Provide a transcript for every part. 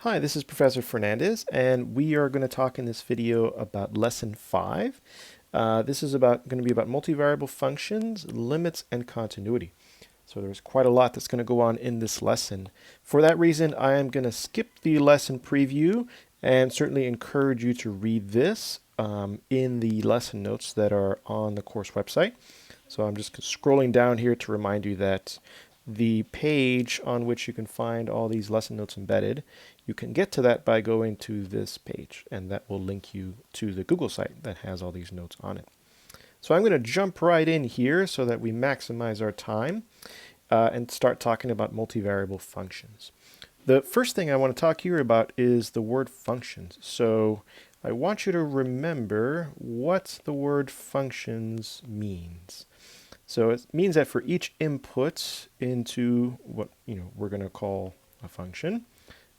Hi, this is Professor Fernandez, and we are going to talk in this video about Lesson 5. This is going to be about multivariable functions, limits, and continuity. So there's quite a lot that's going to go on in this lesson. For that reason, I am going to skip the lesson preview and certainly encourage you to read this in the lesson notes that are on the course website. So I'm just scrolling down here to remind you that the page on which you can find all these lesson notes embedded, you can get to that by going to this page, and that will link you to the Google site that has all these notes on it. So I'm going to jump right in here so that we maximize our time and start talking about multivariable functions. The first thing I want to talk here about is the word functions. So I want you to remember what the word functions means. So it means that for each input into what we're going to call a function,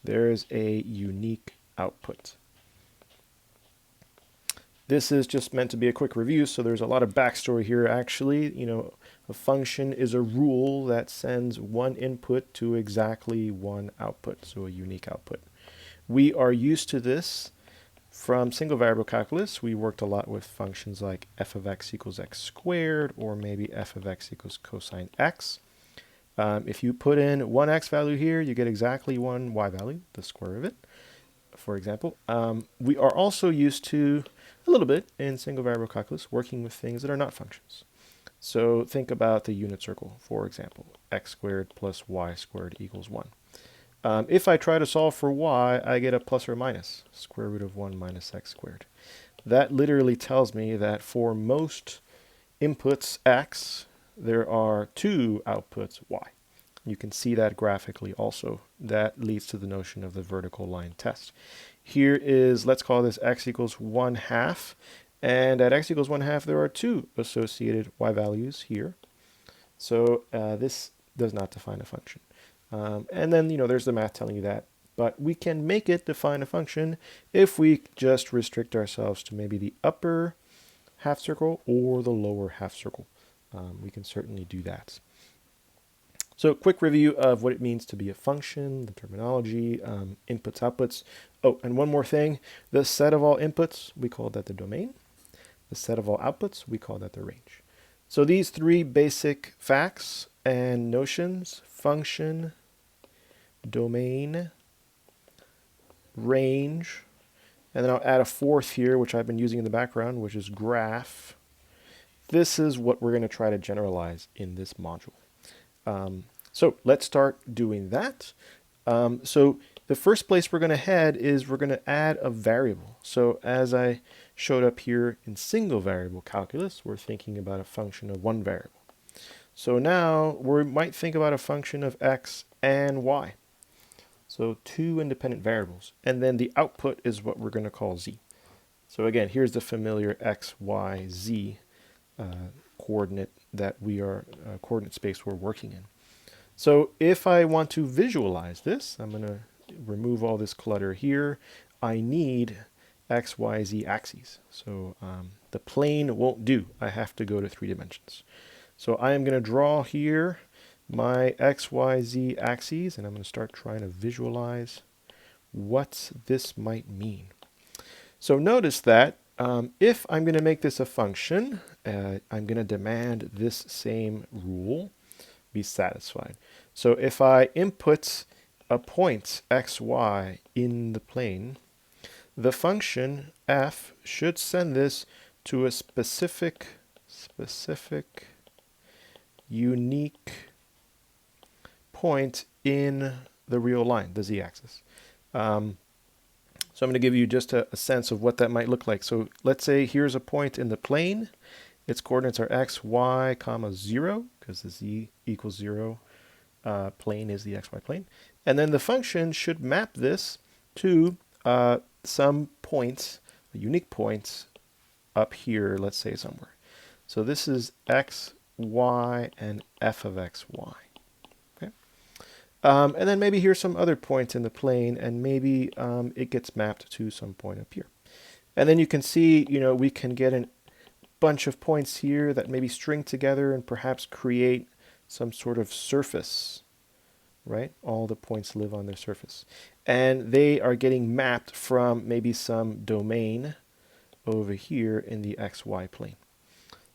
there is a unique output. This is just meant to be a quick review, so there's a lot of backstory here actually. A function is a rule that sends one input to exactly one output, so a unique output. We are used to this from single variable calculus. We worked a lot with functions like f of x equals x squared, or maybe f of x equals cosine x. If you put in one x value here, you get exactly one y value, the square of it, for example. We are also used to, a little bit in single variable calculus, working with things that are not functions. So think about the unit circle, for example. X squared plus y squared equals 1. If I try to solve for y, I get a plus or minus, square root of 1 minus x squared. That literally tells me that for most inputs x, there are two outputs y. You can see that graphically also. That leads to the notion of the vertical line test. Here is, let's call this x equals 1/2. And at x equals 1/2, there are two associated y values here. So this does not define a function. And then, there's the math telling you that. But we can make it define a function if we just restrict ourselves to maybe the upper half circle or the lower half circle. We can certainly do that. So quick review of what it means to be a function, the terminology, inputs, outputs. Oh, and one more thing. The set of all inputs, we call that the domain. The set of all outputs, we call that the range. So these three basic facts and notions, function, domain, range, and then I'll add a fourth here, which I've been using in the background, which is graph. This is what we're going to try to generalize in this module. So let's start doing that. So the first place we're going to head is we're going to add a variable. So as I showed up here in single variable calculus, we're thinking about a function of one variable. So now we might think about a function of x and y. So two independent variables. And then the output is what we're going to call z. So again, here's the familiar x, y, z coordinate coordinate space we're working in. So if I want to visualize this, I'm going to remove all this clutter here. I need x, y, z axes. So the plane won't do. I have to go to 3 dimensions. So I am going to draw here my x, y, z axes, and I'm going to start trying to visualize what this might mean. So notice that if I'm going to make this a function, I'm going to demand this same rule be satisfied. So if I input a point x, y in the plane, the function f should send this to a specific unique point in the real line, the z-axis. So I'm going to give you just a sense of what that might look like. So let's say here's a point in the plane. Its coordinates are x, y, comma 0, because the z equals 0 plane is the xy plane. And then the function should map this to some points, unique points up here, let's say somewhere. So this is x, y, and f of x, y. Okay? And then maybe here's some other point in the plane, and maybe it gets mapped to some point up here. And then you can see, we can get a bunch of points here that maybe string together and perhaps create some sort of surface right? All the points live on their surface. And they are getting mapped from maybe some domain over here in the xy plane.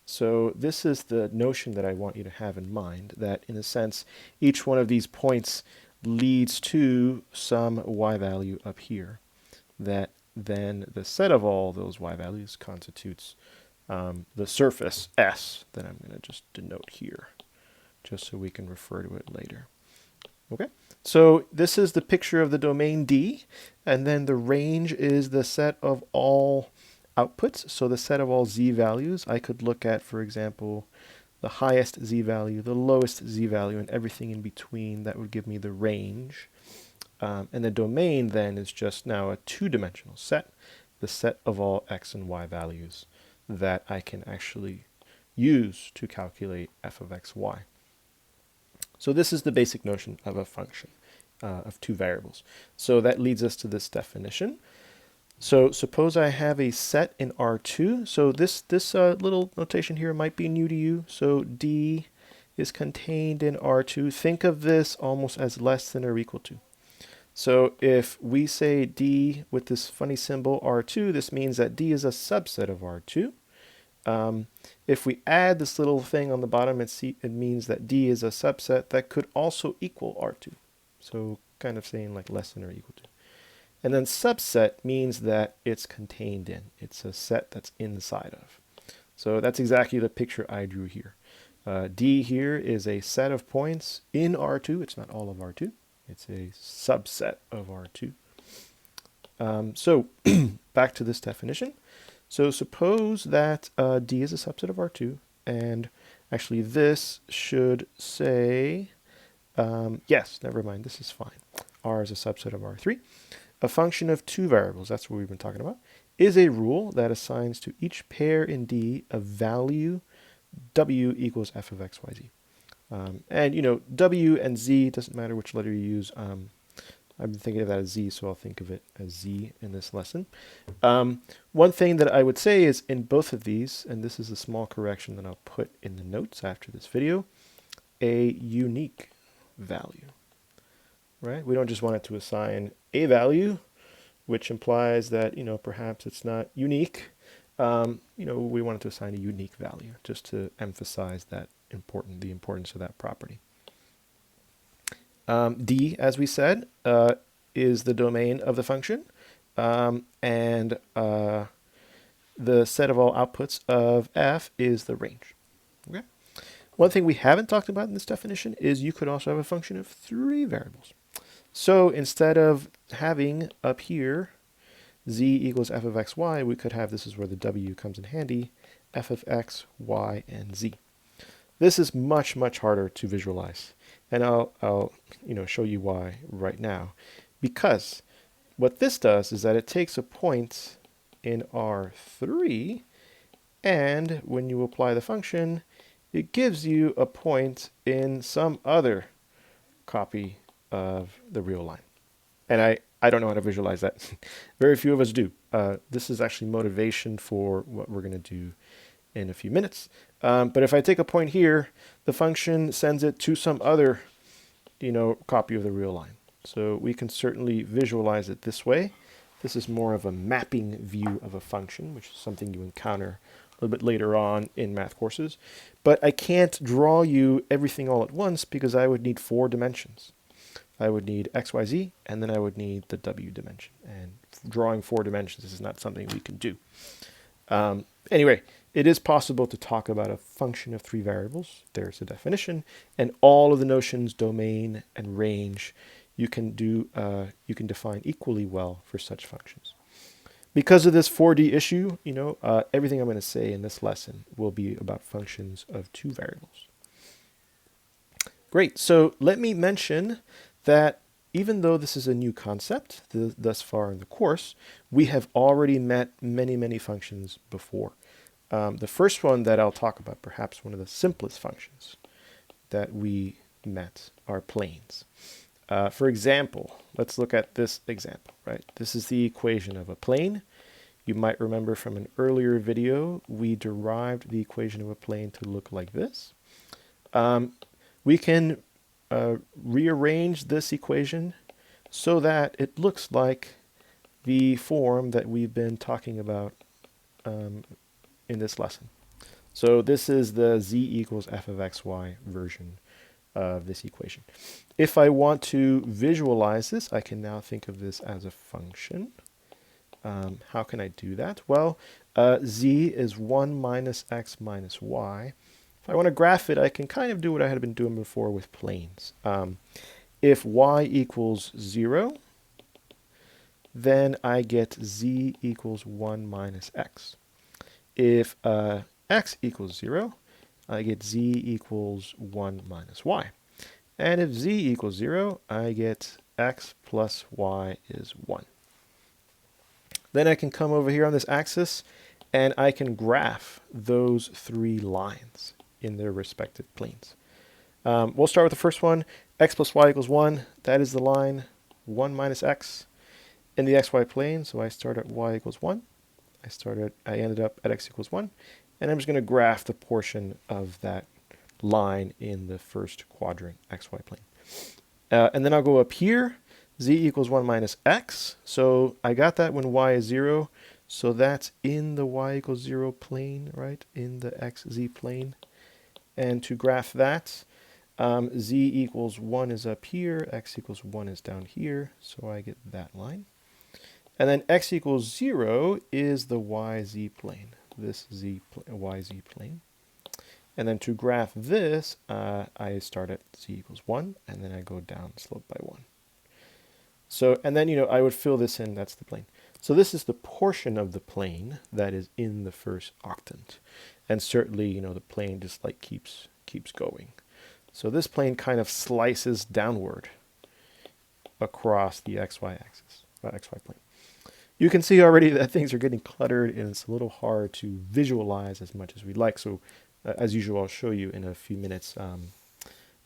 So this is the notion that I want you to have in mind, that in a sense, each one of these points leads to some y value up here, that then the set of all those y values constitutes the surface S that I'm going to just denote here, just so we can refer to it later. Okay, so this is the picture of the domain D, and then the range is the set of all outputs. So the set of all z values, I could look at, for example, the highest z value, the lowest z value, and everything in between. That would give me the range. And the domain then is just now a two-dimensional set, the set of all x and y values that I can actually use to calculate f of x, y. So this is the basic notion of a function of two variables. So that leads us to this definition. So suppose I have a set in R2. So this little notation here might be new to you. So D is contained in R2. Think of this almost as less than or equal to. So if we say D with this funny symbol R2, this means that D is a subset of R2. If we add this little thing on the bottom, it means that D is a subset that could also equal R2. So kind of saying like less than or equal to. And then subset means that it's contained in. It's a set that's inside of. So that's exactly the picture I drew here. D here is a set of points in R2. It's not all of R2. It's a subset of R2. So back to this definition. So suppose that D is a subset of R2, and actually this should say, yes, never mind, this is fine. R is a subset of R3. A function of two variables, that's what we've been talking about, is a rule that assigns to each pair in D a value W equals f of x, y, z. And you know, W and Z, doesn't matter which letter you use. I've been thinking of that as Z, so I'll think of it as Z in this lesson. One thing that I would say is in both of these, and this is a small correction that I'll put in the notes after this video, a unique value, right? We don't just want it to assign a value, which implies that, you know, perhaps it's not unique. You know, we want it to assign a unique value, just to emphasize that the importance of that property. D, as we said, is the domain of the function, and the set of all outputs of f is the range. Okay. One thing we haven't talked about in this definition is you could also have a function of three variables. So instead of having up here z equals f of x, y, we could have, this is where the w comes in handy, f of x, y, and z. This is much, much harder to visualize. And I'll show you why right now. Because what this does is that it takes a point in R3, and when you apply the function, it gives you a point in some other copy of the real line. And I don't know how to visualize that. Very few of us do. This is actually motivation for what we're going to do in a few minutes. But if I take a point here, the function sends it to some other, copy of the real line. So we can certainly visualize it this way. This is more of a mapping view of a function, which is something you encounter a little bit later on in math courses. But I can't draw you everything all at once because I would need 4 dimensions. I would need x, y, z, and then I would need the w dimension. And drawing 4 dimensions is not something we can do. Anyway, it is possible to talk about a function of 3 variables. There's a definition, and all of the notions, domain and range, you can define equally well for such functions. Because of this 4D issue, everything I'm going to say in this lesson will be about functions of 2 variables. Great. So let me mention that even though this is a new concept thus far in the course, we have already met many, many functions before. The first one that I'll talk about, perhaps one of the simplest functions that we met, are planes. For example, let's look at this example, right? This is the equation of a plane. You might remember from an earlier video, we derived the equation of a plane to look like this. We can rearrange this equation so that it looks like the form that we've been talking about in this lesson. So this is the z equals f of xy version of this equation. If I want to visualize this, I can now think of this as a function. How can I do that? Well, z is 1 minus x minus y. If I want to graph it, I can kind of do what I had been doing before with planes. If y equals 0, then I get z equals 1 minus x. If x equals 0, I get z equals 1 minus y. And if z equals 0, I get x plus y is 1. Then I can come over here on this axis, and I can graph those three lines in their respective planes. We'll start with the first one. X plus y equals 1. That is the line 1 minus x in the xy plane. So I start at y equals 1. I ended up at x equals 1. And I'm just going to graph the portion of that line in the first quadrant xy plane. And then I'll go up here, z equals 1 minus x. So I got that when y is 0. So that's in the y equals 0 plane, right? In the xz plane. And to graph that, z equals 1 is up here, x equals 1 is down here. So I get that line. And then x equals 0 is the yz plane, this yz plane. And then to graph this, I start at z equals 1, and then I go down slope by 1. So, and then, I would fill this in, that's the plane. So this is the portion of the plane that is in the first octant. And certainly, the plane just like keeps going. So this plane kind of slices downward across the xy axis, xy plane. You can see already that things are getting cluttered, and it's a little hard to visualize as much as we'd like. So as usual, I'll show you in a few minutes an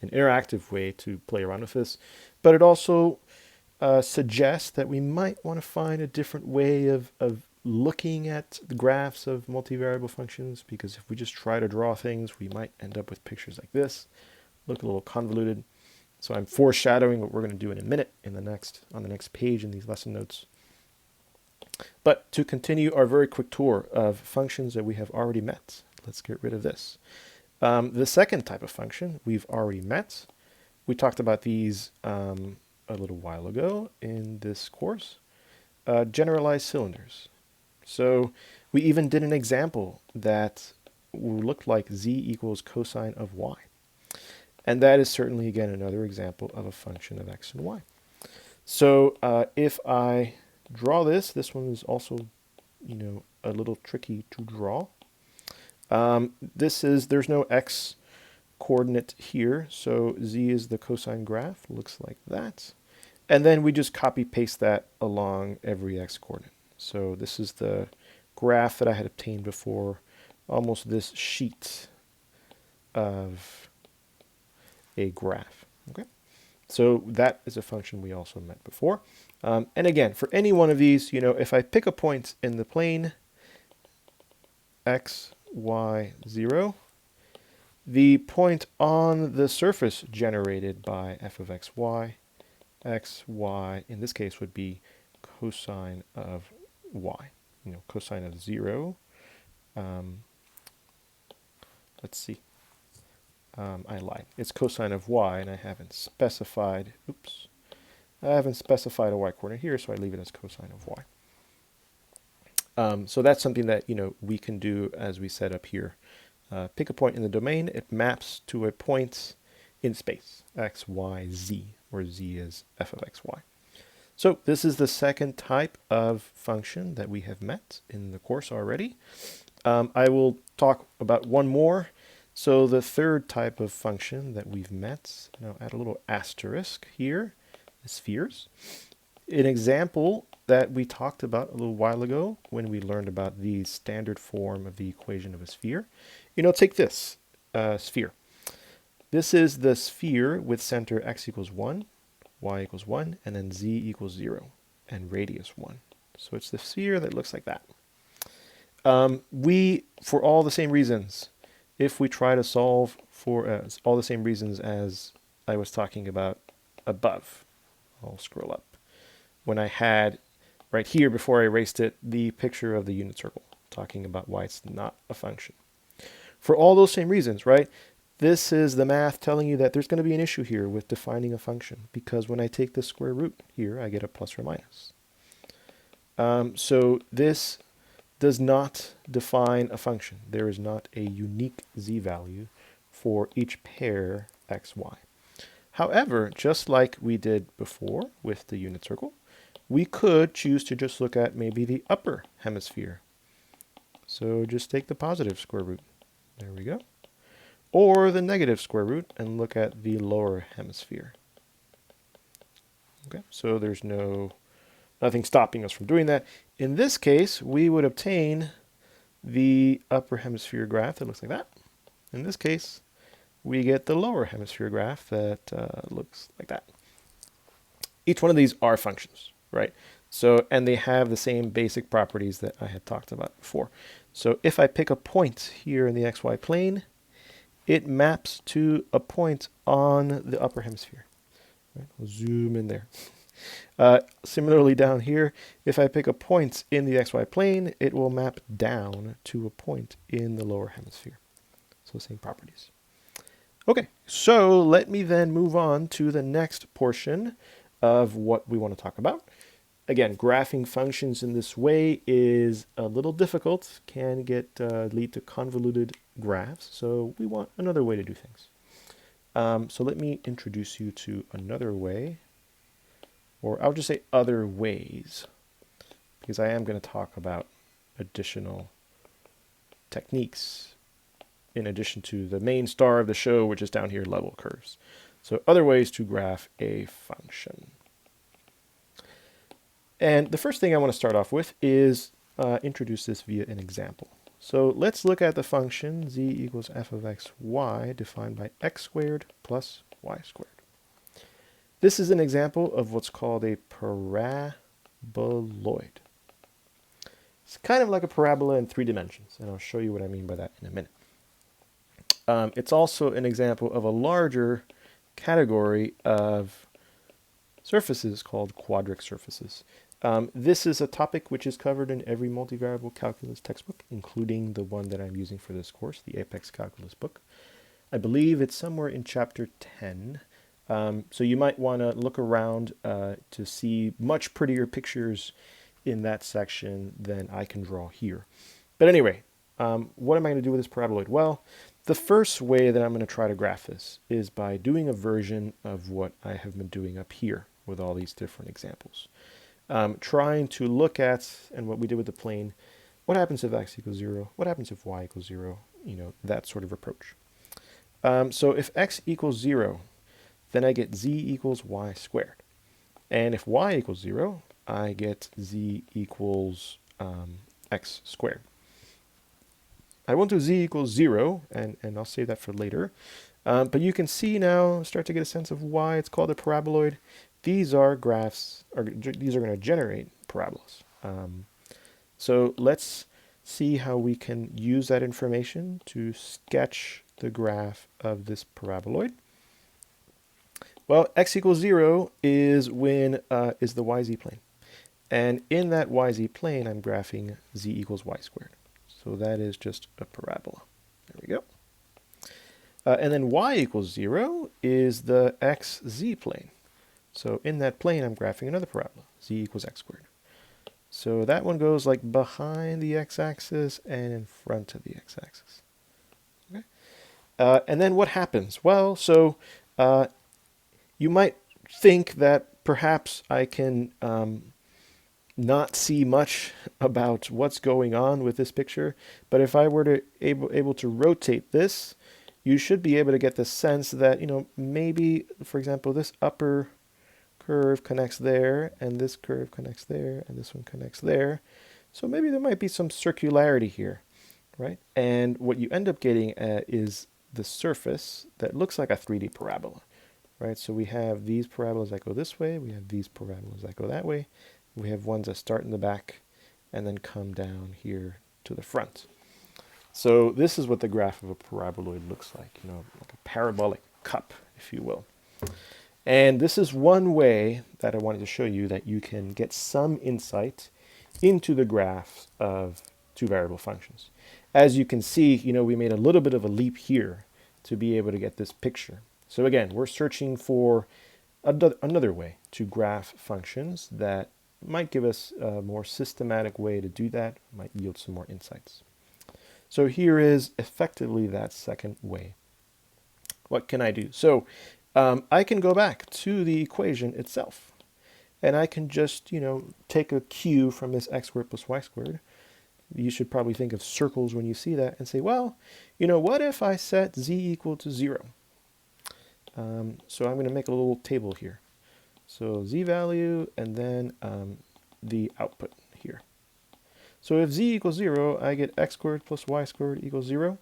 interactive way to play around with this. But it also suggests that we might want to find a different way of looking at the graphs of multivariable functions, because if we just try to draw things, we might end up with pictures like this, look a little convoluted. So I'm foreshadowing what we're going to do in a minute on the next page in these lesson notes. But to continue our very quick tour of functions that we have already met, let's get rid of this. The second type of function we've already met. We talked about these a little while ago in this course. Generalized cylinders. So we even did an example that looked like z equals cosine of y. And that is certainly, again, another example of a function of x and y. So if I draw this one is also, a little tricky to draw. There's no x coordinate here, so z is the cosine graph, looks like that. And then we just copy paste that along every x coordinate. So this is the graph that I had obtained before, almost this sheet of a graph. Okay, so that is a function we also met before. And again, for any one of these, if I pick a point in the plane, x, y, 0, the point on the surface generated by f of x, y, in this case would be cosine of y, cosine of 0. Let's see. I lied. It's cosine of y, and I haven't specified, I haven't specified a y coordinate here, so I leave it as cosine of y. So that's something that, we can do as we set up here. Pick a point in the domain. It maps to a point in space, x, y, z, where z is f of x, y. So this is the second type of function that we have met in the course already. I will talk about one more. So the third type of function that we've met, now add a little asterisk here, the spheres. An example that we talked about a little while ago when we learned about the standard form of the equation of a sphere. Take this sphere. This is the sphere with center x equals 1, y equals 1, and then z equals 0, and radius 1. So it's the sphere that looks like that. For all the same reasons, if we try to solve for all the same reasons as I was talking about above. I'll scroll up. When I had right here, before I erased it, the picture of the unit circle, talking about why it's not a function. For all those same reasons, right? This is the math telling you that there's going to be an issue here with defining a function, because when I take the square root here, I get a plus or minus. So this does not define a function. There is not a unique z-value for each pair x, y. However, just like we did before with the unit circle, we could choose to just look at maybe the upper hemisphere. So just take the positive square root. There we go. Or the negative square root and look at the lower hemisphere. Okay, so there's nothing stopping us from doing that. In this case, we would obtain the upper hemisphere graph that looks like that. In this case, we get the lower hemisphere graph that looks like that. Each one of these are functions, right? So, and they have the same basic properties that I had talked about before. So if I pick a point here in the xy plane, it maps to a point on the upper hemisphere. Right? We'll zoom in there. Similarly down here, if I pick a point in the xy plane, it will map down to a point in the lower hemisphere. So same properties. Okay, so let me then move on to the next portion of what we want to talk about. Again, graphing functions in this way is a little difficult, can lead to convoluted graphs, so we want another way to do things. So let me introduce you to another way, or I'll just say other ways, because I am going to talk about additional techniques in addition to the main star of the show, which is down here, level curves. So other ways to graph a function. And the first thing I want to start off with is introduce this via an example. So let's look at the function z equals f of x, y, defined by x squared plus y squared. This is an example of what's called a paraboloid. It's kind of like a parabola in 3 dimensions, and I'll show you what I mean by that in a minute. It's also an example of a larger category of surfaces called quadric surfaces. This is a topic which is covered in every multivariable calculus textbook, including the one that I'm using for this course, the Apex Calculus book. I believe it's somewhere in chapter 10. So you might want to look around to see much prettier pictures in that section than I can draw here. But anyway, what am I going to do with this paraboloid? Well, the first way that I'm going to try to graph this is by doing a version of what I have been doing up here with all these different examples. Trying to look at, and what we did with the plane, what happens if x equals 0? What happens if y equals 0? You know, that sort of approach. So if x equals 0, then I get z equals y squared. And if y equals 0, I get z equals x squared. I won't do z equals 0, and I'll save that for later. But you can see now, start to get a sense of why it's called a paraboloid. These are graphs, these are going to generate parabolas. So let's see how we can use that information to sketch the graph of this paraboloid. Well, x equals 0 is when is the yz plane. And in that yz plane, I'm graphing z equals y squared. So that is just a parabola. There we go. And then y equals 0 is the xz plane. So in that plane, I'm graphing another parabola, z equals x squared. So that one goes like behind the x-axis and in front of the x-axis. Okay. And then what happens? Well, so you might think that perhaps I can not see much about what's going on with this picture, but if I were to able to rotate this, you should be able to get the sense that, you know, maybe, for example, this upper curve connects there, and this curve connects there, and this one connects there. So maybe there might be some circularity here, right? And what you end up getting at is the surface that looks like a 3D parabola, right? So we have these parabolas that go this way, we have these parabolas that go that way, we have ones that start in the back and then come down here to the front. So this is what the graph of a paraboloid looks like, you know, like a parabolic cup, if you will. And this is one way that I wanted to show you that you can get some insight into the graphs of two variable functions. As you can see, we made a little bit of a leap here to be able to get this picture. So again, we're searching for another way to graph functions that might give us a more systematic way to do that, might yield some more insights. So here is effectively that second way. What can I do? So I can go back to the equation itself, and I can just, take a cue from this x squared plus y squared. You should probably think of circles when you see that and say, well, what if I set z equal to 0? So I'm going to make a little table here. So z value and then the output here. So if z equals 0, I get x squared plus y squared equals 0.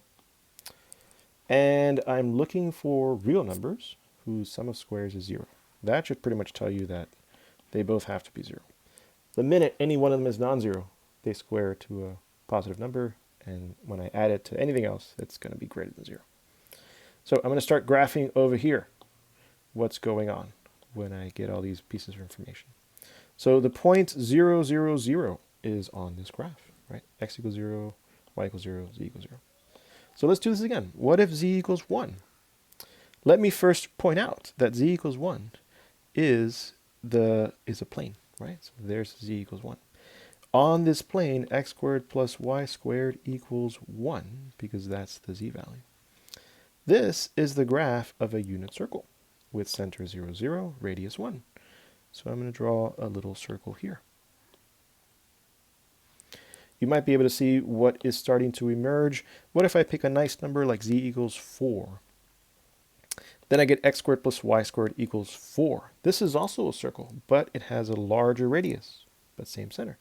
And I'm looking for real numbers whose sum of squares is 0. That should pretty much tell you that they both have to be 0. The minute any one of them is non-zero, they square to a positive number, and when I add it to anything else, it's going to be greater than 0. So I'm going to start graphing over here what's going on when I get all these pieces of information. So the point 0, 0, 0 is on this graph, right? X equals 0, y equals 0, z equals 0. So let's do this again. What if z equals 1? Let me first point out that z equals 1 is a plane, right? So there's z equals 1. On this plane, x squared plus y squared equals 1, because that's the z value. This is the graph of a unit circle with center 0, 0, radius 1. So I'm going to draw a little circle here. You might be able to see what is starting to emerge. What if I pick a nice number like z equals 4? Then I get x squared plus y squared equals 4. This is also a circle, but it has a larger radius, but same center.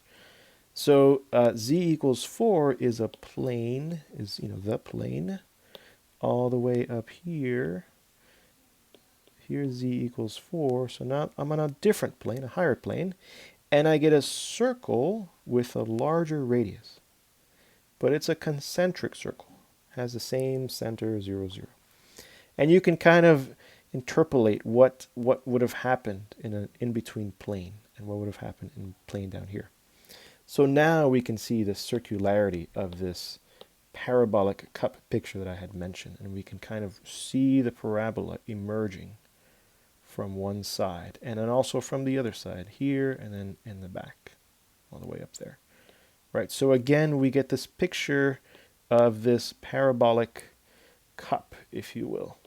So z equals 4 is a plane, the plane, all the way up here. Here's z equals 4, so now I'm on a different plane, a higher plane, and I get a circle with a larger radius. But it's a concentric circle, has the same center, 0, 0. And you can kind of interpolate what would have happened in an in-between plane and what would have happened in plane down here. So now we can see the circularity of this parabolic cup picture that I had mentioned, and we can kind of see the parabola emerging from one side and then also from the other side here and then in the back all the way up there. Right, so again we get this picture of this parabolic cup, if you will,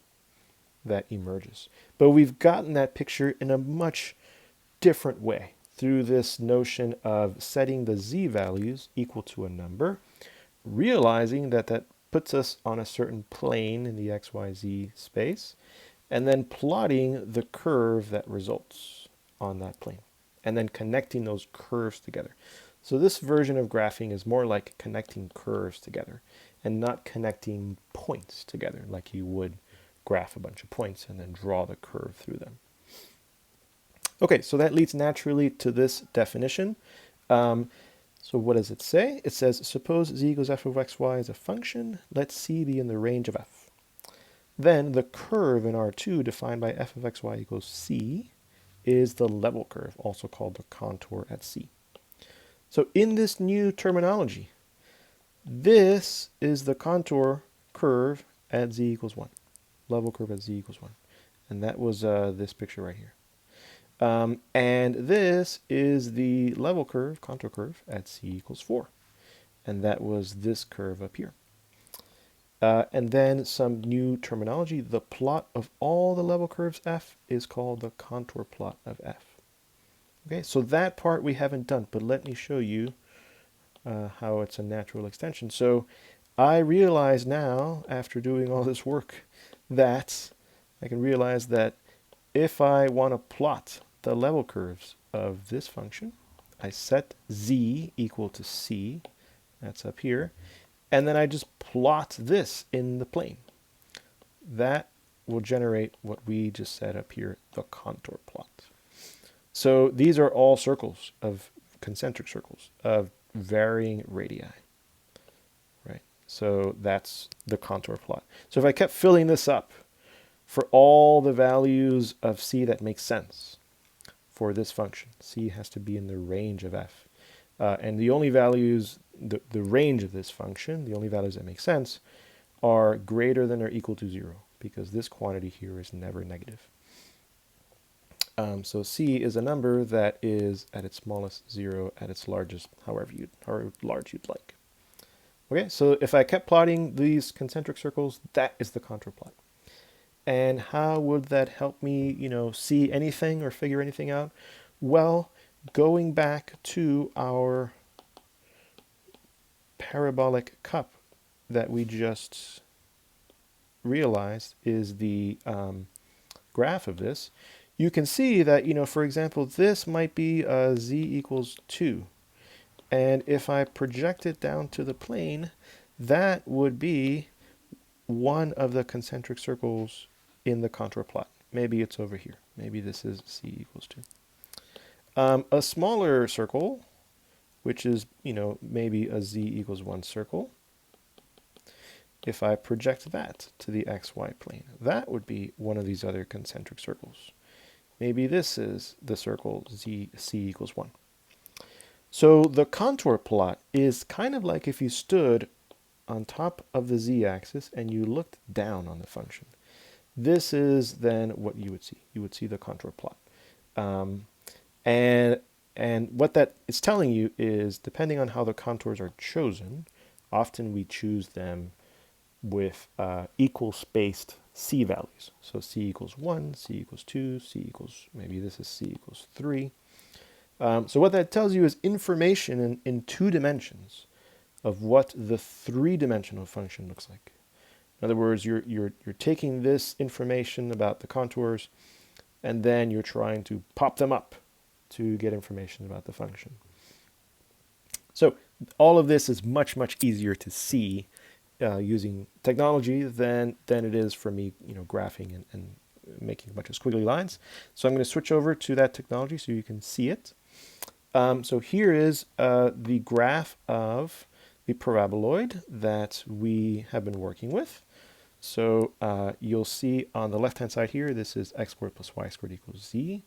that emerges. But we've gotten that picture in a much different way through this notion of setting the z values equal to a number, realizing that that puts us on a certain plane in the xyz space, and then plotting the curve that results on that plane, and then connecting those curves together. So this version of graphing is more like connecting curves together and not connecting points together like you would graph a bunch of points and then draw the curve through them. Okay, so that leads naturally to this definition. So what does it say? It says, suppose z equals f of xy is a function. Let c be in the range of f. Then the curve in R2 defined by f of xy equals c is the level curve, also called the contour at c. So in this new terminology, this is the contour curve at z equals 1. Level curve at z equals 1. And that was this picture right here. And this is the level curve, contour curve, at c equals 4. And that was this curve up here. And then some new terminology. The plot of all the level curves f is called the contour plot of f. Okay, so that part we haven't done, but let me show you how it's a natural extension. So I realize now, after doing all this work, that I can realize that if I want to plot the level curves of this function, I set z equal to c, that's up here, and then I just plot this in the plane. That will generate what we just set up here, the contour plot. So these are all circles, of concentric circles, of varying radii. Right? So that's the contour plot. So if I kept filling this up for all the values of c that make sense for this function. C has to be in the range of f. And the only values, the range of this function, the only values that make sense are greater than or equal to 0, because this quantity here is never negative. So c is a number that is at its smallest 0, at its largest, however large you'd like. Okay, so if I kept plotting these concentric circles, that is the contour plot. And how would that help me, see anything or figure anything out? Well, going back to our parabolic cup that we just realized is the graph of this, you can see that, for example, this might be z equals 2. And if I project it down to the plane, that would be one of the concentric circles in the contour plot. Maybe it's over here. Maybe this is c equals 2. A smaller circle, which is, maybe a z equals 1 circle, if I project that to the xy plane, that would be one of these other concentric circles. Maybe this is the circle c equals 1. So the contour plot is kind of like if you stood on top of the z-axis and you looked down on the function. This is then what you would see. You would see the contour plot. And what that is telling you is, depending on how the contours are chosen, often we choose them with equal spaced c values. So c equals 1, c equals 2, c equals, maybe this is c equals 3. So what that tells you is information in 2 dimensions of what the 3-dimensional function looks like. In other words, you're taking this information about the contours, and then you're trying to pop them up to get information about the function. So all of this is much, much easier to see using technology than it is for me, graphing and making a bunch of squiggly lines. So I'm going to switch over to that technology so you can see it. So here is the graph of the paraboloid that we have been working with. So you'll see on the left-hand side here, this is x squared plus y squared equals z.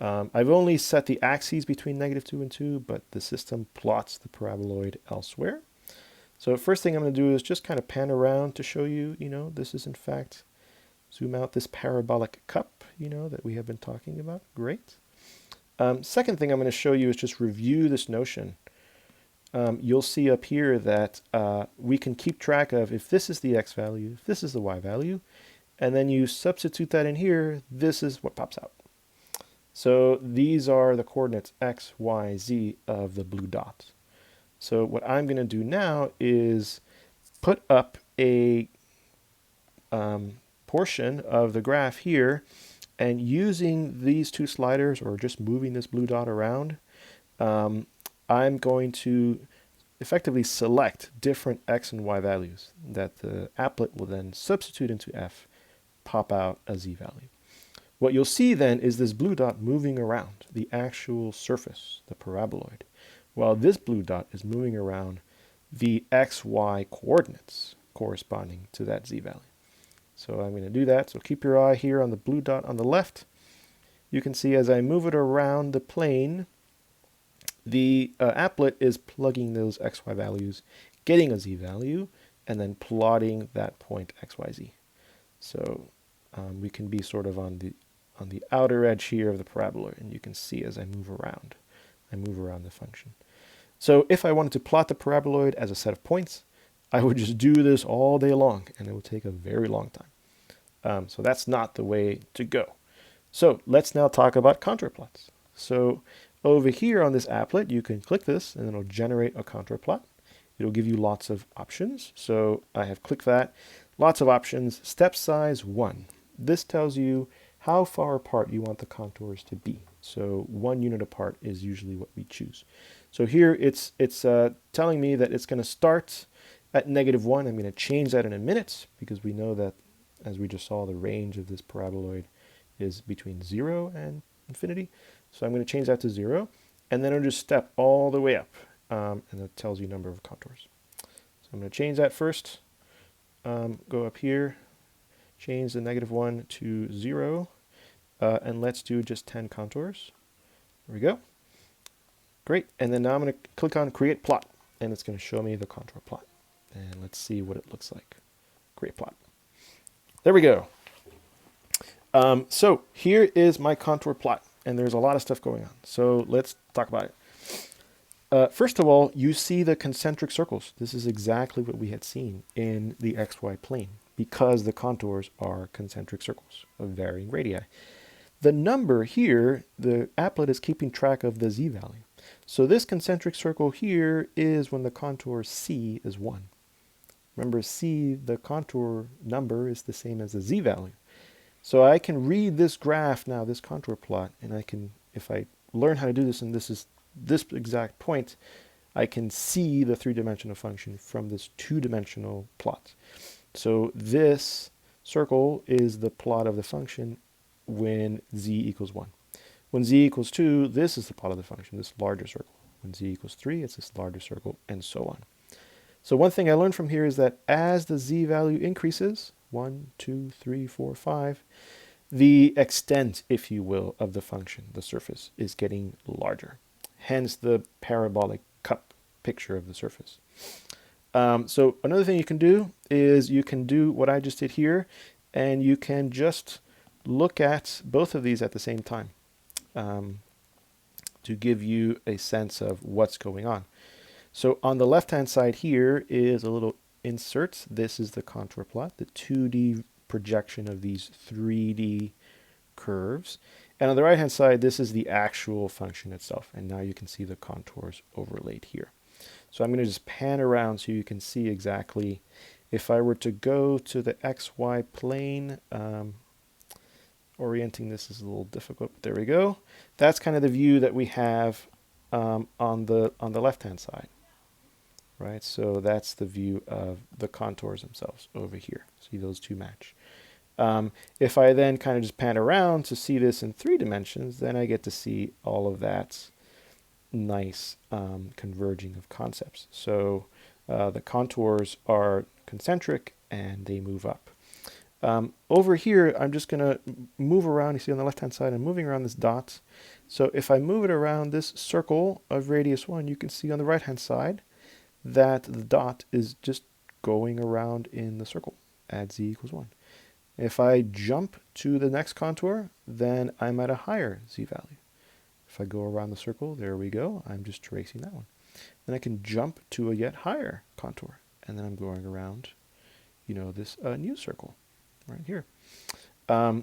I've only set the axes between -2 and 2, but the system plots the paraboloid elsewhere. So first thing I'm going to do is just kind of pan around to show you, this is in fact, zoom out this parabolic cup, that we have been talking about. Great. Second thing I'm going to show you is just review this notion. You'll see up here that we can keep track of if this is the x value, if this is the y value, and then you substitute that in here, this is what pops out. So these are the coordinates x, y, z of the blue dot. So what I'm going to do now is put up a portion of the graph here, and using these 2 sliders, or just moving this blue dot around, I'm going to effectively select different x and y values that the applet will then substitute into f, pop out a z value. What you'll see then is this blue dot moving around the actual surface, the paraboloid, while this blue dot is moving around the xy coordinates corresponding to that z value. So I'm going to do that. So keep your eye here on the blue dot on the left. You can see as I move it around the plane, the applet is plugging those xy values, getting a z value, and then plotting that point xyz. So we can be sort of on the outer edge here of the paraboloid, and you can see as I move around the function. So if I wanted to plot the paraboloid as a set of points, I would just do this all day long, and it would take a very long time. So that's not the way to go. So let's now talk about contour plots. So over here on this applet, you can click this, and it'll generate a contour plot. It'll give you lots of options. So I have clicked that. Lots of options. Step size 1. This tells you how far apart you want the contours to be. So 1 unit apart is usually what we choose. So here it's telling me that it's going to start at -1. I'm going to change that in a minute, because we know that, as we just saw, the range of this paraboloid is between 0 and infinity. So I'm going to change that to 0, and then I'll just step all the way up, and it tells you number of contours. So I'm going to change that first, go up here, change the -1 to 0, and let's do just 10 contours. There we go. Great. And then now I'm going to click on Create Plot, and it's going to show me the contour plot. And let's see what it looks like. Create Plot. There we go. So here is my contour plot, and there's a lot of stuff going on. So let's talk about it. First of all, you see the concentric circles. This is exactly what we had seen in the XY plane, because the contours are concentric circles of varying radii. The number here, the applet is keeping track of the z value. So this concentric circle here is when the contour C is 1. Remember, C, the contour number, is the same as the z value. So I can read this graph now, this contour plot, and I can, if I learn how to do this, and this is this exact point, I can see the three-dimensional function from this two-dimensional plot. So this circle is the plot of the function when z equals 1. When z equals 2, this is the plot of the function, this larger circle. When z equals 3, it's this larger circle, and so on. So one thing I learned from here is that as the z value increases, 1, 2, 3, 4, 5, the extent, if you will, of the function, the surface, is getting larger. Hence the parabolic cup picture of the surface. So another thing you can do is you can do what I just did here, and you can just look at both of these at the same time to give you a sense of what's going on. So on the left-hand side here is a little insert. This is the contour plot, the 2D projection of these 3D curves. And on the right-hand side, this is the actual function itself. And now you can see the contours overlaid here. So I'm going to just pan around so you can see exactly. If I were to go to the XY plane, orienting this is a little difficult, but there we go. That's kind of the view that we have on the left-hand side. Right, so that's the view of the contours themselves over here. See, those two match. If I then kind of just pan around to see this in 3 dimensions, then I get to see all of that nice converging of concepts. So the contours are concentric and they move up. Over here, I'm just going to move around. You see on the left-hand side, I'm moving around this dot. So if I move it around this circle of radius 1, you can see on the right-hand side that the dot is just going around in the circle at z equals 1. If I jump to the next contour, then I'm at a higher z value. If I go around the circle, there we go, I'm just tracing that one. Then I can jump to a yet higher contour, and then I'm going around, you know, this new circle right here.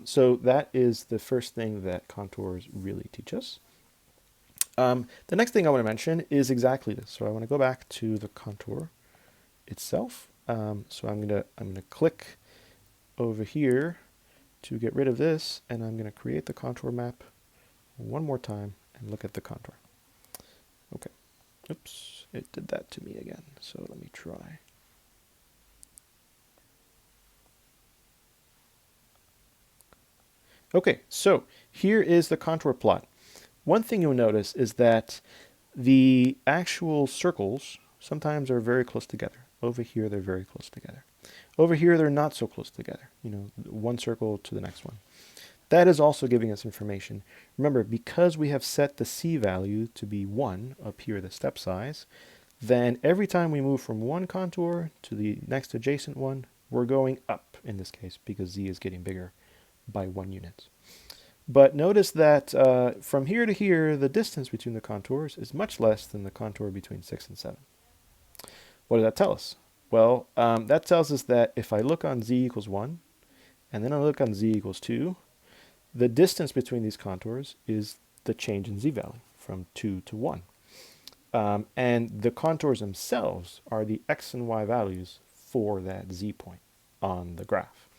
So that is the first thing that contours really teach us. The next thing I want to mention is exactly this. So I want to go back to the contour itself. So I'm gonna click over here to get rid of this, and I'm going to create the contour map one more time and look at the contour. Okay. Oops, it did that to me again. So let me try. Okay, so here is the contour plot. One thing you'll notice is that the actual circles sometimes are very close together. Over here, they're very close together. Over here, they're not so close together. You know, one circle to the next one. That is also giving us information. Remember, because we have set the C value to be 1, up here, the step size, then every time we move from one contour to the next adjacent one, we're going up in this case because Z is getting bigger by 1 unit. But notice that from here to here, the distance between the contours is much less than the contour between 6 and 7. What does that tell us? Well, that tells us that if I look on Z equals 1, and then I look on Z equals 2, the distance between these contours is the change in Z value from 2 to 1. And the contours themselves are the X and Y values for that Z point on the graph.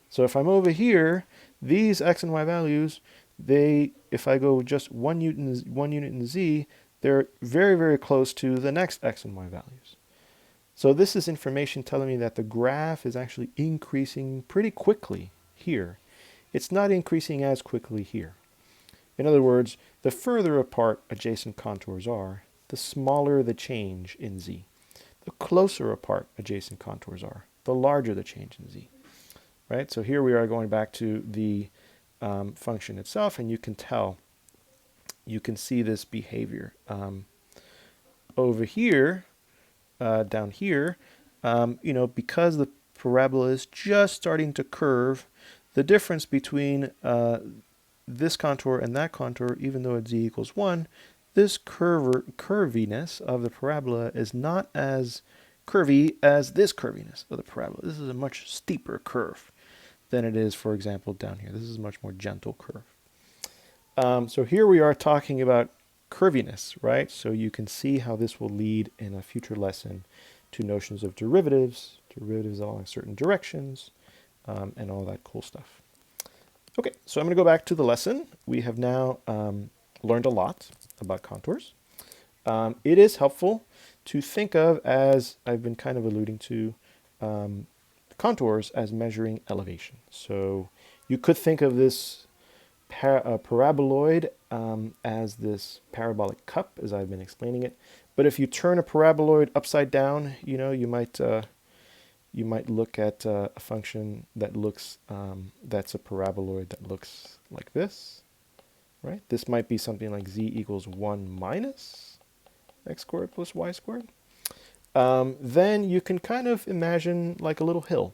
So if I'm over here, these X and Y values, if I go just 1 unit in Z, they're very, very close to the next X and Y values. So this is information telling me that the graph is actually increasing pretty quickly here. It's not increasing as quickly here. In other words, the further apart adjacent contours are, the smaller the change in Z. The closer apart adjacent contours are, the larger the change in Z. right? So here we are going back to the function itself, and you can tell, you can see this behavior. Over here, down here, because the parabola is just starting to curve, the difference between this contour and that contour, even though it's z equals 1, this curviness of the parabola is not as curvy as this curviness of the parabola. This is a much steeper curve than it is, for example, down here. This is a much more gentle curve. So here we are talking about curviness, right? So you can see how this will lead in a future lesson to notions of derivatives along certain directions, and all that cool stuff. Okay, so I'm going to go back to the lesson. We have now learned a lot about contours. It is helpful to think of, as I've been kind of alluding to, contours as measuring elevation. So you could think of this paraboloid as this parabolic cup, as I've been explaining it. But if you turn a paraboloid upside down, you might look at a function that looks that's a paraboloid that looks like this, right? This might be something like z equals 1 minus x squared plus y squared. Then you can kind of imagine like a little hill.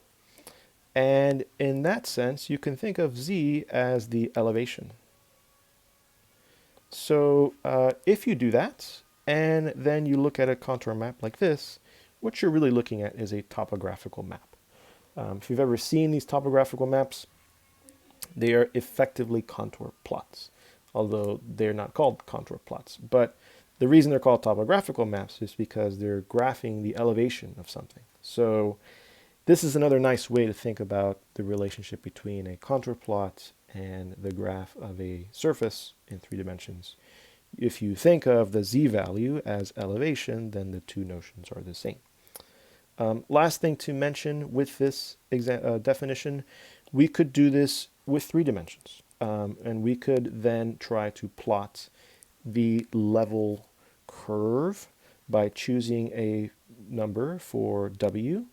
And in that sense, you can think of z as the elevation. So if you do that, and then you look at a contour map like this, what you're really looking at is a topographical map. If you've ever seen these topographical maps, they are effectively contour plots, although they're not called contour plots. But the reason they're called topographical maps is because they're graphing the elevation of something. So this is another nice way to think about the relationship between a contour plot and the graph of a surface in 3 dimensions. If you think of the z value as elevation, then the two notions are the same. Last thing to mention with this definition, we could do this with 3 dimensions. And we could then try to plot the level curve by choosing a number for w,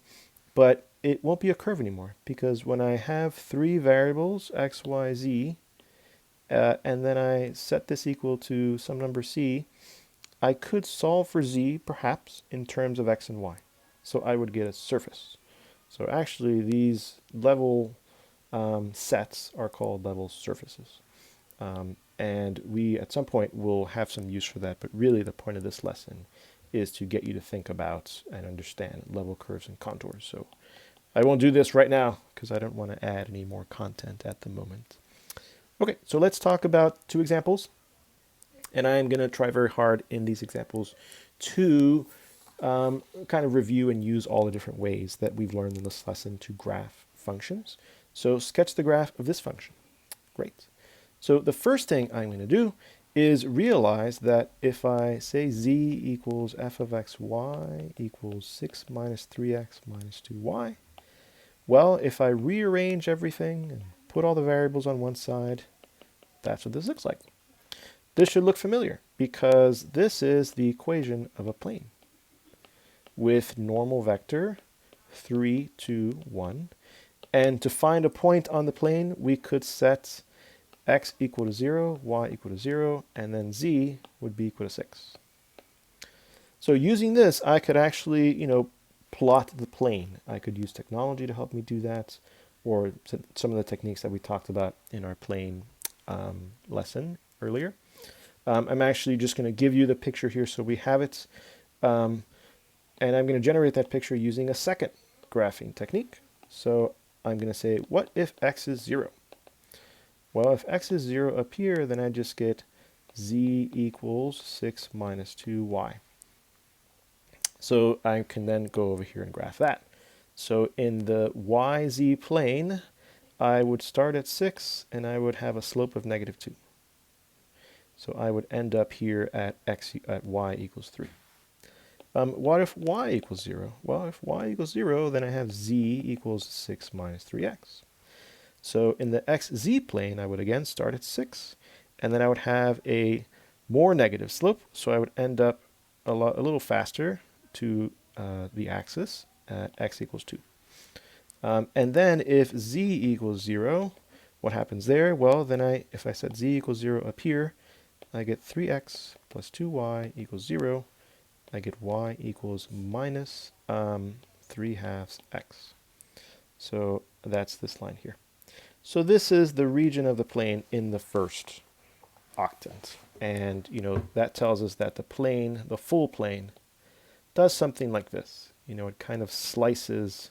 but it won't be a curve anymore, because when I have 3 variables, x, y, z, and then I set this equal to some number c, I could solve for z perhaps in terms of x and y. So I would get a surface. So actually these level sets are called level surfaces. And we at some point will have some use for that, but really the point of this lesson is to get you to think about and understand level curves and contours. So I won't do this right now because I don't want to add any more content at the moment. Okay, so let's talk about 2 examples. And I'm going to try very hard in these examples to kind of review and use all the different ways that we've learned in this lesson to graph functions. So sketch the graph of this function. Great. So the first thing I'm going to do is realize that if I say z equals f of x y equals 6 minus 3x minus 2y, well, if I rearrange everything and put all the variables on one side, that's what this looks like. This should look familiar because this is the equation of a plane with normal vector 3, 2, 1. And to find a point on the plane, we could set x equal to 0, y equal to 0, and then z would be equal to 6. So using this, I could actually, plot the plane. I could use technology to help me do that, or some of the techniques that we talked about in our plane lesson earlier. I'm actually just going to give you the picture here so we have it. And I'm going to generate that picture using a second graphing technique. So I'm going to say, what if x is 0? Well, if x is 0 up here, then I just get z equals 6 minus 2y. So I can then go over here and graph that. So in the yz plane, I would start at 6 and I would have a slope of negative 2. So I would end up here at y equals 3. What if y equals 0? Well, if y equals 0, then I have z equals 6 minus 3x. So in the xz plane, I would again start at 6, and then I would have a more negative slope, so I would end up a little faster to the axis at x equals 2. And then if z equals 0, what happens there? Well, then if I set z equals 0 up here, I get 3x plus 2y equals 0. I get y equals minus 3/2 x. So that's this line here. So this is the region of the plane in the first octant. And, that tells us that the plane, the full plane, does something like this. It kind of slices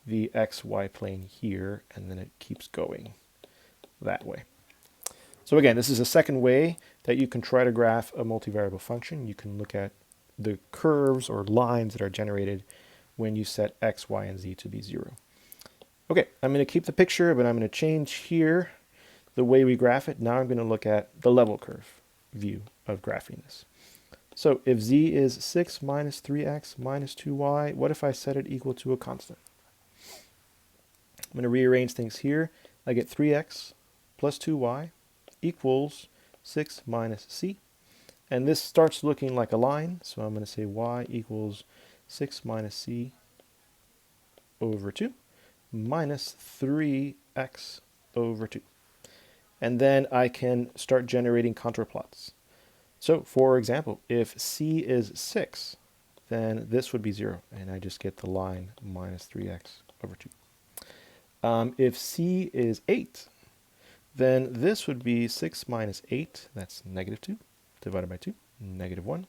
the xy plane here, and then it keeps going that way. So again, this is a second way that you can try to graph a multivariable function. You can look at the curves or lines that are generated when you set x, y, and z to be 0. Okay, I'm going to keep the picture, but I'm going to change here the way we graph it. Now I'm going to look at the level curve view of graphing this. So if z is 6 minus 3x minus 2y, what if I set it equal to a constant? I'm going to rearrange things here. I get 3x plus 2y equals 6 minus c. And this starts looking like a line, so I'm going to say y equals 6 minus c over 2 minus 3x over 2. And then I can start generating contour plots. So, for example, if c is 6, then this would be 0, and I just get the line minus 3x over 2. If c is 8, then this would be 6 minus 8, that's negative 2, divided by 2, negative 1,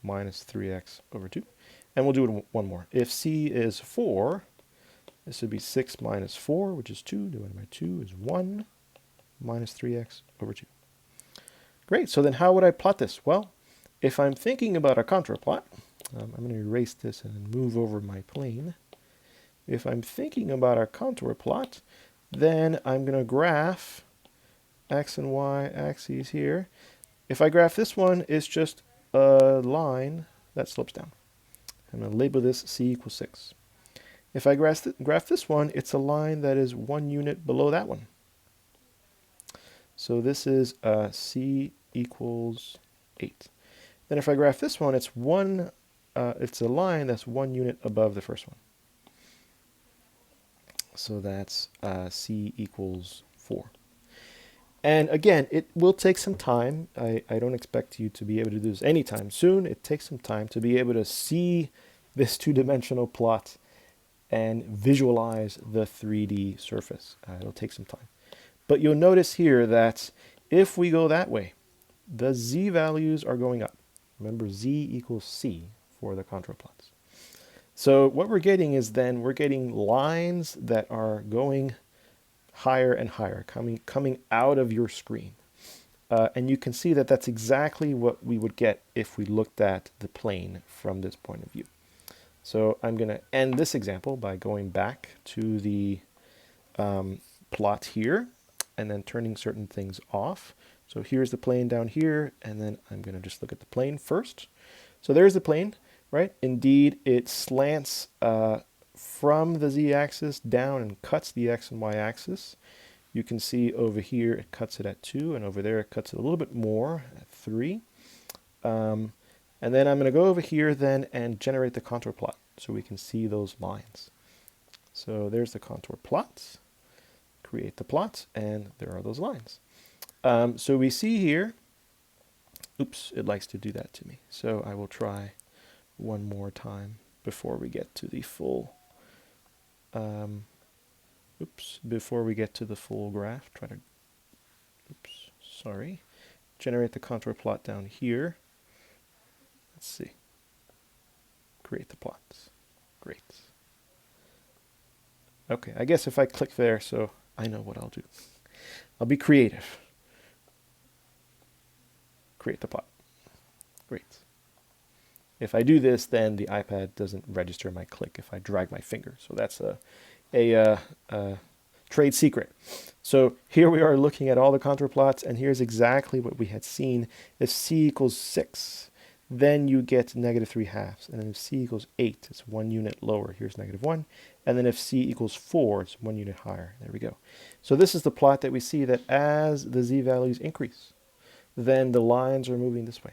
minus 3x over 2. And we'll do it one more. If c is 4, this would be 6 minus 4, which is 2, divided by 2 is 1, minus 3x over 2. Great, so then how would I plot this? Well, if I'm thinking about a contour plot, I'm going to erase this and move over my plane. If I'm thinking about a contour plot, then I'm going to graph x and y axes here. If I graph this one, it's just a line that slopes down. I'm going to label this c equals 6. If I graph this one, it's a line that is 1 unit below that one. So this is c equals 8. Then if I graph this one, it's a line that's 1 unit above the first one. So that's c equals 4. And again, it will take some time. I don't expect you to be able to do this anytime soon. It takes some time to be able to see this two-dimensional plot and visualize the 3D surface. It'll take some time. But you'll notice here that if we go that way, the z values are going up. Remember, z equals c for the contour plots. So what we're getting is then we're getting lines that are going higher and higher, coming out of your screen. And you can see that that's exactly what we would get if we looked at the plane from this point of view. So I'm going to end this example by going back to the plot here and then turning certain things off. So here's the plane down here, and then I'm going to just look at the plane first. So there's the plane, right? Indeed, it slants from the z-axis down and cuts the x and y-axis. You can see over here it cuts it at 2, and over there it cuts it a little bit more at 3. And then I'm going to go over here then and generate the contour plot so we can see those lines. So there's the contour plot. Create the plot, and there are those lines. So we see here, oops, it likes to do that to me. So I will try one more time before we get to the full, before we get to the full graph. Generate the contour plot down here. Let's see. Create the plots. Great. Okay, I guess if I click there, so I know what I'll do. I'll be creative. Create the plot. Great. If I do this, then the iPad doesn't register my click if I drag my finger. So that's a trade secret. So here we are looking at all the contour plots, and here's exactly what we had seen. If c equals 6, then you get negative 3/2. And then if c equals 8, it's 1 unit lower. Here's negative 1. And then if c equals 4, it's 1 unit higher. There we go. So this is the plot that we see that as the z values increase, then the lines are moving this way.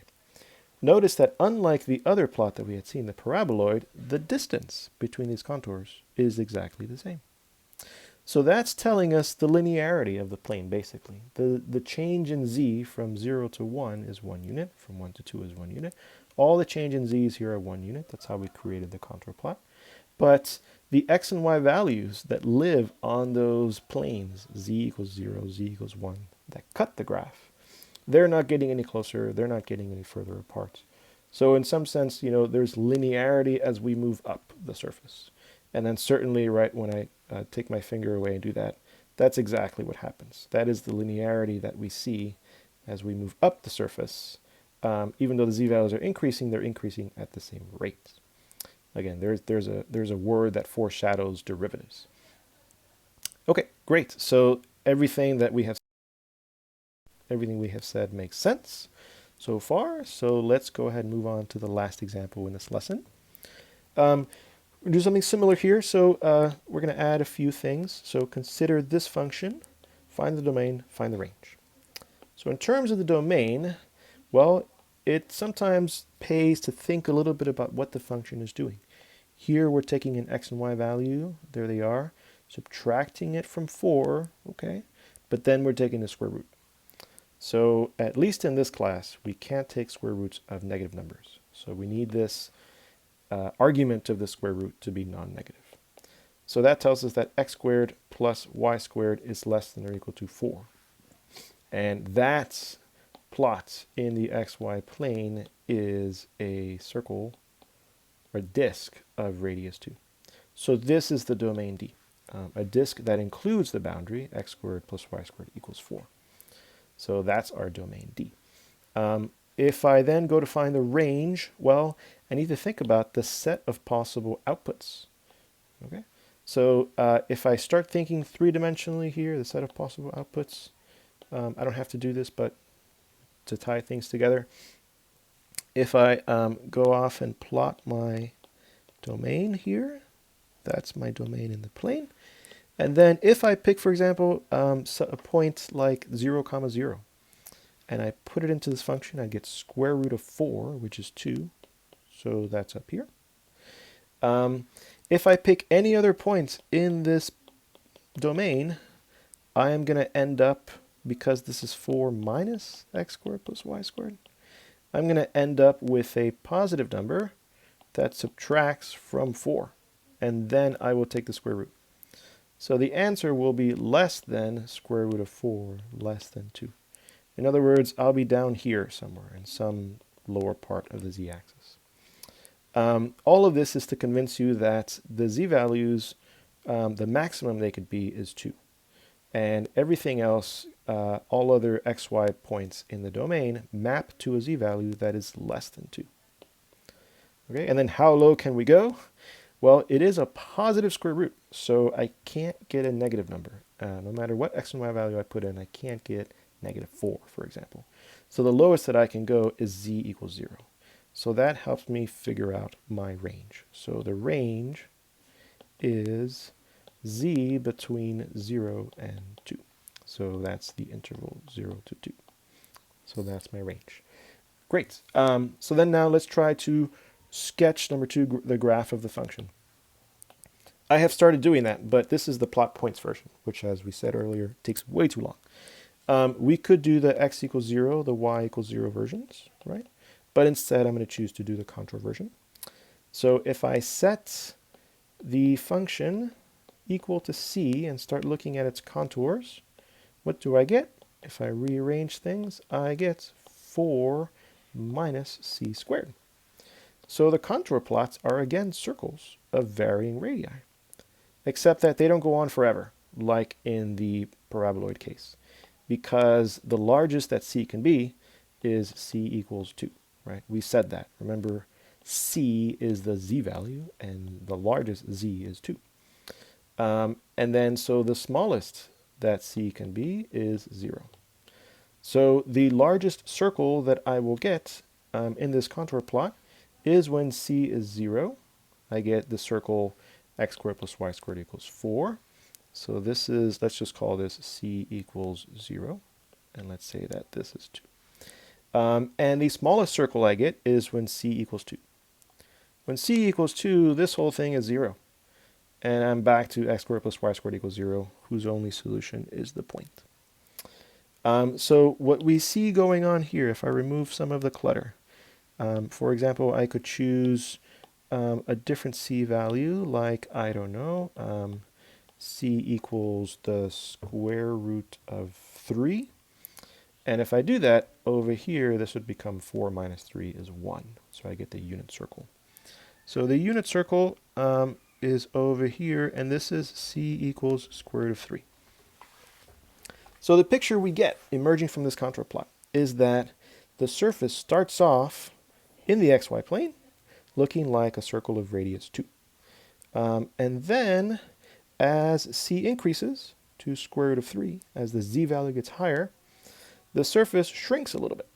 notice that unlike the other plot that we had seen, the paraboloid, the distance between these contours is exactly the same. So that's telling us the linearity of the plane, basically. The change in z from 0 to 1 is 1 unit, from 1 to 2 is 1 unit. All the change in z's here are 1 unit. That's how we created the contour plot. But the x and y values that live on those planes, z equals 0, z equals 1, that cut the graph, they're not getting any closer, they're not getting any further apart. So in some sense, you know, there's linearity as we move up the surface. And then certainly, right, when I take my finger away and do that, that's exactly what happens. That is the linearity that we see as we move up the surface. Even though the z-values are increasing, they're increasing at the same rate. Again, there's a word that foreshadows derivatives. Okay, great. So everything we have said makes sense so far. So let's go ahead and move on to the last example in this lesson. We'll do something similar here. So we're going to add a few things. So consider this function, find the domain, find the range. So in terms of the domain, well, it sometimes pays to think a little bit about what the function is doing. Here we're taking an x and y value, there they are, subtracting it from 4, okay, but then we're taking the square root. So at least in this class, we can't take square roots of negative numbers. So we need this argument of the square root to be non-negative. So that tells us that x squared plus y squared is less than or equal to 4. And that plot in the xy plane is a circle or disk of radius 2. So this is the domain D, a disk that includes the boundary x squared plus y squared equals 4. So that's our domain D. If I then go to find the range, well, I need to think about the set of possible outputs. Okay, so if I start thinking three-dimensionally here, the set of possible outputs, I don't have to do this, but to tie things together, if I go off and plot my domain here, that's my domain in the plane. And then if I pick, for example, a point like 0, 0, and I put it into this function, I get square root of 4, which is 2. So that's up here. If I pick any other points in this domain, I am going to end up, because this is 4 minus x squared plus y squared, I'm going to end up with a positive number that subtracts from 4. And then I will take the square root. So the answer will be less than square root of 4, less than 2. In other words, I'll be down here somewhere in some lower part of the z-axis. All of this is to convince you that the z-values, the maximum they could be is 2. And everything else, all other xy points in the domain, map to a z-value that is less than 2. Okay, and then how low can we go? Well, it is a positive square root, so I can't get a negative number. No matter what x and y value I put in, I can't get negative 4, for example. So the lowest that I can go is z equals 0. So that helps me figure out my range. So the range is z between 0 and 2. So that's the interval 0 to 2. So that's my range. Great. So then now let's try to sketch number 2, the graph of the function. I have started doing that, but this is the plot points version, which, as we said earlier, takes way too long. We could do the x equals 0, the y equals 0 versions, right? But instead, I'm going to choose to do the contour version. So if I set the function equal to c and start looking at its contours, what do I get? If I rearrange things, I get 4 minus c squared. So the contour plots are again circles of varying radii, except that they don't go on forever, like in the paraboloid case, because the largest that c can be is c equals 2, right? We said that. Remember, c is the z value, and the largest z is 2. And then, so the smallest that c can be is 0. So the largest circle that I will get in this contour plot is when c is 0. I get the circle x squared plus y squared equals 4. So this is, let's just call this c equals 0. And let's say that this is 2. And the smallest circle I get is when c equals 2. When c equals 2, this whole thing is 0. And I'm back to x squared plus y squared equals 0, whose only solution is the point. So what we see going on here, if I remove some of the clutter, for example, I could choose a different c value, like, I don't know, c equals the square root of 3. And if I do that, over here, this would become 4 minus 3 is 1. So I get the unit circle. So the unit circle is over here, and this is c equals square root of 3. So the picture we get emerging from this contour plot is that the surface starts off in the xy plane looking like a circle of radius 2. And then as c increases to square root of 3, as the z value gets higher, the surface shrinks a little bit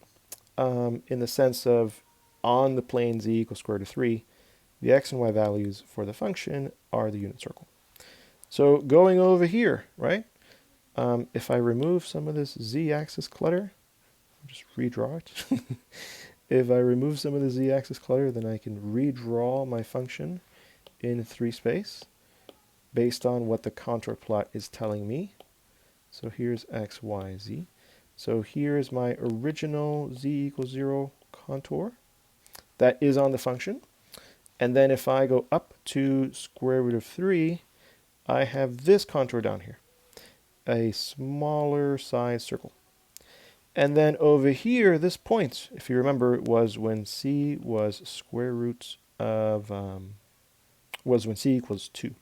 in the sense of on the plane z equals square root of 3, the x and y values for the function are the unit circle. So going over here, right, if I remove some of this z-axis clutter, I'll just redraw it. If I remove some of the z-axis clutter, then I can redraw my function in 3 space based on what the contour plot is telling me. So here's x, y, z. So here's my original z equals 0 contour that is on the function. And then if I go up to square root of 3, I have this contour down here, a smaller size circle. And then over here, this point, if you remember, was when c was square root of, was when c equals 2.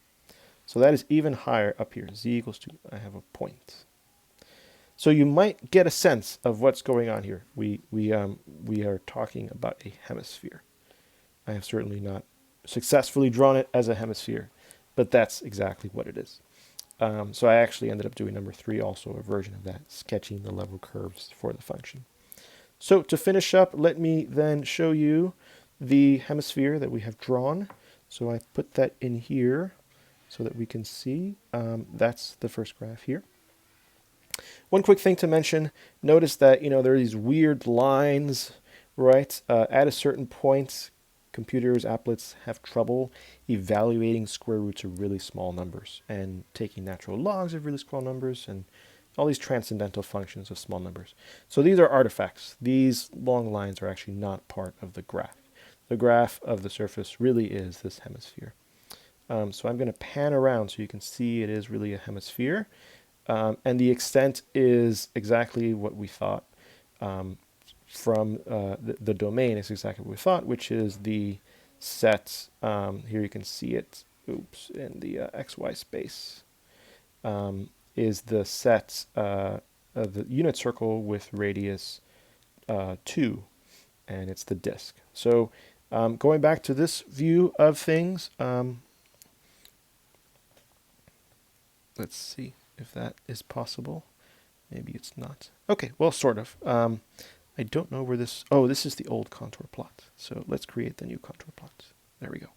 So that is even higher up here, z equals 2. I have a point. So you might get a sense of what's going on here. We are talking about a hemisphere. I have certainly not successfully drawn it as a hemisphere, but that's exactly what it is. So I actually ended up doing number 3, also a version of that, sketching the level curves for the function. So to finish up, let me then show you the hemisphere that we have drawn. So I put that in here so that we can see. That's the first graph here. One quick thing to mention, notice that, there are these weird lines, right? At a certain point, computers, applets have trouble evaluating square roots of really small numbers and taking natural logs of really small numbers and all these transcendental functions of small numbers. So these are artifacts. These long lines are actually not part of the graph. The graph of the surface really is this hemisphere. So I'm going to pan around so you can see it is really a hemisphere. And the extent is exactly what we thought from the domain is exactly what we thought, which is the set, here you can see it, in the xy space, is the set of the unit circle with radius 2, and it's the disk. So going back to this view of things, let's see if that is possible. Maybe it's not. Okay, well, sort of. I don't know where this... Oh, this is the old contour plot. So let's create the new contour plot. There we go.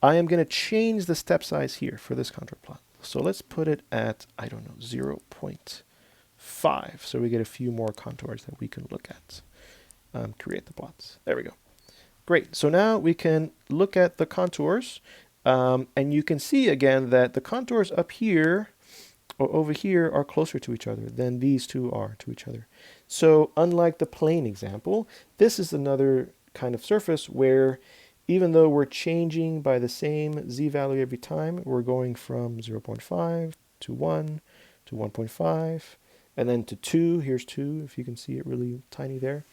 I am going to change the step size here for this contour plot. So let's put it at, I don't know, 0.5. So we get a few more contours that we can look at. Create the plots. There we go. Great. So now we can look at the contours. And you can see again that the contours up here or over here are closer to each other than these two are to each other. So unlike the plane example, this is another kind of surface where even though we're changing by the same z value every time, we're going from 0.5 to 1 to 1.5 and then to 2. Here's 2, if you can see it really tiny there.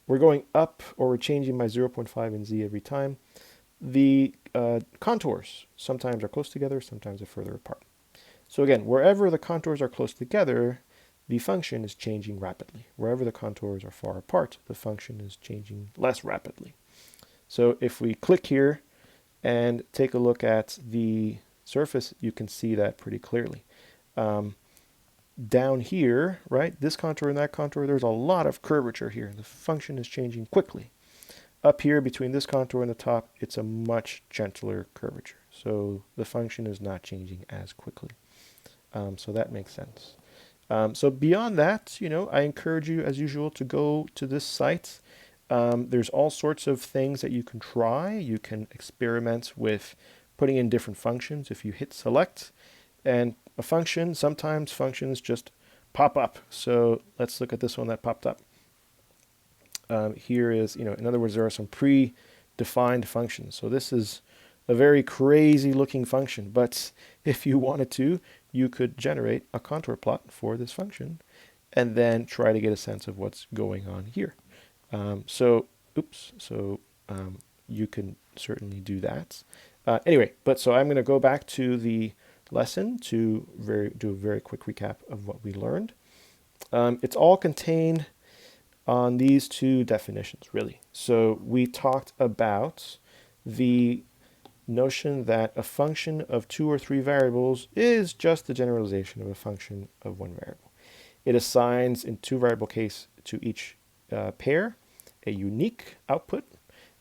We're going up, or we're changing by 0.5 in z every time. The contours sometimes are close together, sometimes are further apart. So again, wherever the contours are close together, the function is changing rapidly. Wherever the contours are far apart, the function is changing less rapidly. So if we click here and take a look at the surface, you can see that pretty clearly. Down here, right, this contour and that contour, there's a lot of curvature here. The function is changing quickly. Up here between this contour and the top, it's a much gentler curvature. So the function is not changing as quickly. So that makes sense. So beyond that, I encourage you, as usual, to go to this site. There's all sorts of things that you can try. You can experiment with putting in different functions. If you hit select and a function, sometimes functions just pop up. So let's look at this one that popped up. Here is, in other words, there are some pre-defined functions. So this is a very crazy looking function, but if you wanted to, you could generate a contour plot for this function and then try to get a sense of what's going on here. So you can certainly do that. Anyway, so I'm going to go back to the lesson to do a very quick recap of what we learned. It's all contained on these two definitions, really. So we talked about the notion that a function of 2 or 3 variables is just the generalization of a function of 1 variable. It assigns in 2 variable case to each pair a unique output.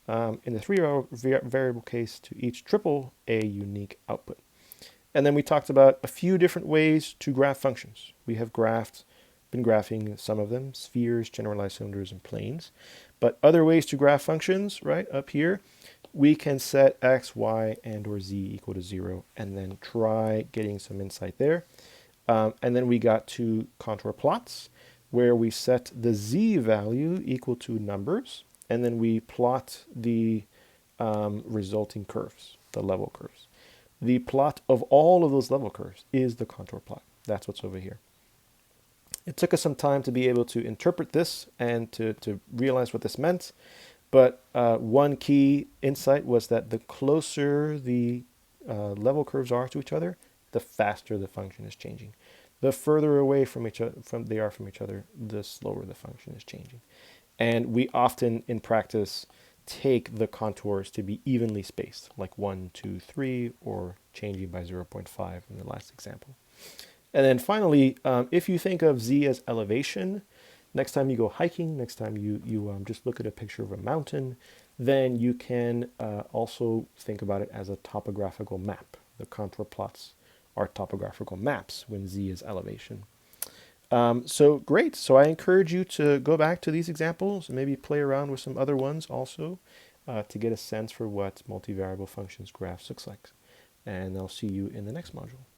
In the 3 variable case to each triple a unique output. And then we talked about a few different ways to graph functions. We have been graphing some of them, spheres, generalized cylinders, and planes. But other ways to graph functions, right up here, we can set x, y, and or z equal to 0, and then try getting some insight there. And then we got to contour plots, where we set the z value equal to numbers, and then we plot the resulting curves, the level curves. The plot of all of those level curves is the contour plot. That's what's over here. It took us some time to be able to interpret this and to realize what this meant. But one key insight was that the closer the level curves are to each other, the faster the function is changing. The further away from each other, they are from each other, the slower the function is changing. And we often, in practice, take the contours to be evenly spaced, like 1, 2, 3, or changing by 0.5 in the last example. And then finally, if you think of z as elevation, next time you go hiking, next time you just look at a picture of a mountain, then you can also think about it as a topographical map. The contour plots are topographical maps when z is elevation. So great. So I encourage you to go back to these examples and maybe play around with some other ones also to get a sense for what multivariable functions graphs looks like. And I'll see you in the next module.